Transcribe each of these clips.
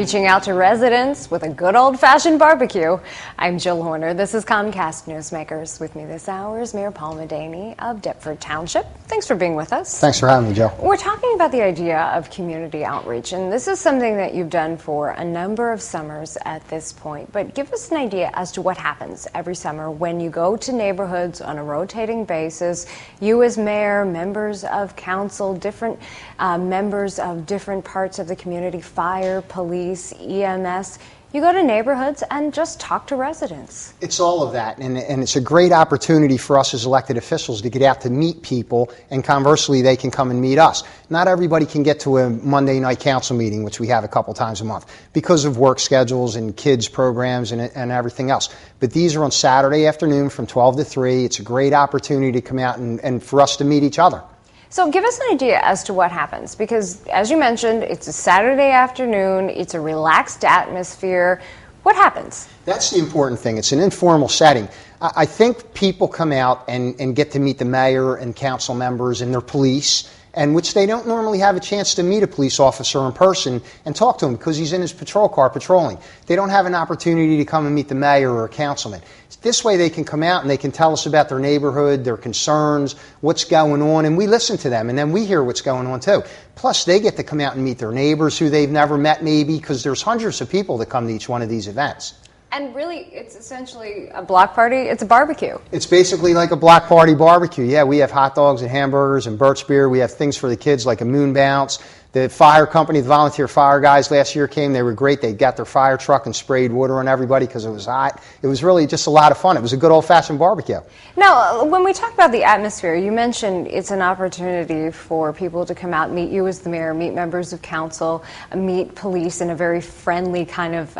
reaching out to residents with a good old-fashioned barbecue. I'm Jill Horner. This is Comcast Newsmakers. With me this hour is Mayor Paul Medany of Deptford Township. Thanks for being with us. Thanks for having me, Jill. We're talking about the idea of community outreach, and this is something that you've done for a number of summers at this point. But give us an idea as to what happens every summer when you go to neighborhoods on a rotating basis. You as mayor, members of council, different members of different parts of the community, fire, police, EMS. You go to neighborhoods and just talk to residents. It's all of that, and it's a great opportunity for us as elected officials to get out to meet people, and conversely, they can come and meet us. Not everybody can get to a Monday night council meeting, which we have a couple times a month, because of work schedules and kids' programs and everything else. But these are on Saturday afternoon from 12 to 3. It's a great opportunity to come out and for us to meet each other. So give us an idea as to what happens, because as you mentioned, it's a Saturday afternoon, it's a relaxed atmosphere. What happens? That's the important thing. It's an informal setting. I think people come out and get to meet the mayor and council members and their police, and which they don't normally have a chance to meet a police officer in person and talk to him because he's in his patrol car patrolling. They don't have an opportunity to come and meet the mayor or a councilman. This way they can come out and they can tell us about their neighborhood, their concerns, what's going on, and we listen to them, and then we hear what's going on too. Plus, they get to come out and meet their neighbors who they've never met maybe, because there's hundreds of people that come to each one of these events. And really, it's essentially a block party. It's a barbecue. It's basically like a block party barbecue. Yeah, we have hot dogs and hamburgers and birch beer. We have things for the kids like a moon bounce. The fire company, the volunteer fire guys last year came. They were great. They got their fire truck and sprayed water on everybody because it was hot. It was really just a lot of fun. It was a good old-fashioned barbecue. Now, when we talk about the atmosphere, you mentioned it's an opportunity for people to come out, meet you as the mayor, meet members of council, meet police in a very friendly kind of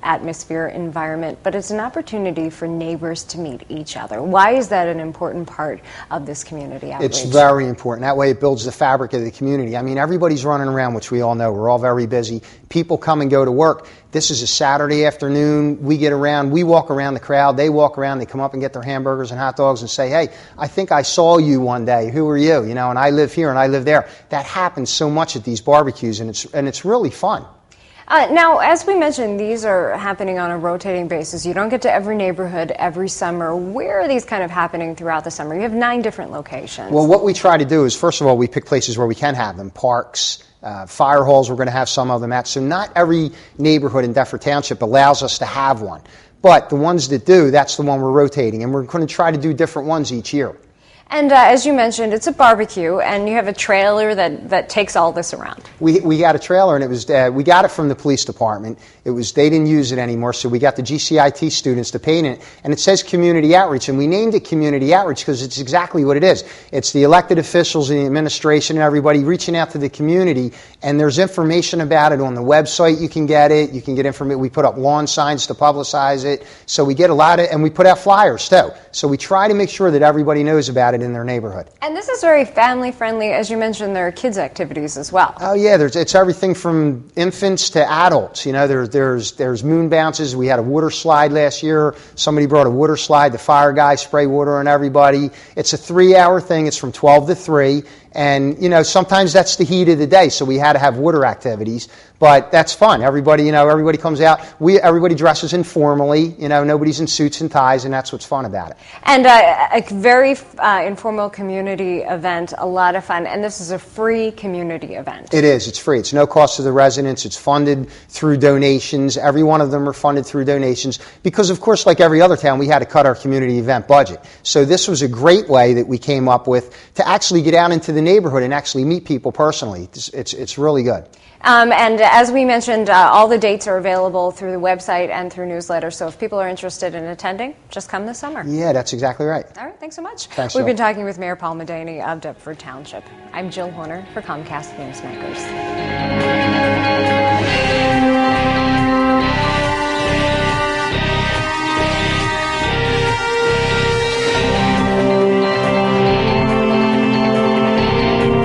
atmosphere, environment. But it's an opportunity for neighbors to meet each other. Why is that an important part of this community outreach? It's very important. That way it builds the fabric of the community. I mean, everybody's running around, which we all know. We're all very busy. People come and go to work. This is a Saturday afternoon. We get around. We walk around the crowd. They walk around. They come up and get their hamburgers and hot dogs and say, hey, I think I saw you one day. Who are you? You know, and I live here and I live there. That happens so much at these barbecues, and it's really fun. Now, as we mentioned, these are happening on a rotating basis. You don't get to every neighborhood every summer. Where are these kind of happening throughout the summer? You have 9 different locations. Well, what we try to do is, first of all, we pick places where we can have them. Parks, fire halls, we're going to have some of them at. So not every neighborhood in Deptford Township allows us to have one. But the ones that do, that's the one we're rotating. And we're going to try to do different ones each year. And as you mentioned, it's a barbecue, and you have a trailer that takes all this around. We got a trailer, and it was we got it from the police department. They didn't use it anymore, so we got the GCIT students to paint it, and it says community outreach, and we named it community outreach because it's exactly what it is. It's the elected officials and the administration and everybody reaching out to the community, and there's information about it on the website. You can get it. You can get information. We put up lawn signs to publicize it, so we get a lot of, and we put out flyers too. So we try to make sure that everybody knows about it in their neighborhood. And this is very family friendly. As you mentioned, there are kids activities as well. Oh yeah, it's everything from infants to adults. You know, there's moon bounces. We had a water slide last year. Somebody brought a water slide. The fire guy spray water on everybody. It's a 3-hour thing. It's from 12 to 3. And, you know, sometimes that's the heat of the day, so we had to have water activities. But that's fun. Everybody comes out. Everybody dresses informally. You know, nobody's in suits and ties, and that's what's fun about it. And a very informal community event, a lot of fun. And this is a free community event. It is. It's free. It's no cost to the residents. It's funded through donations. Every one of them are funded through donations because, of course, like every other town, we had to cut our community event budget. So this was a great way that we came up with to actually get out into the neighborhood and actually meet people personally. It's really good. And as we mentioned, all the dates are available through the website and through newsletters. So if people are interested in attending, just come this summer. Yeah, that's exactly right. All right, thanks so much. Thanks, We've Jill. been talking with Mayor Paul Medany of Deptford Township. I'm Jill Horner for Comcast Newsmakers.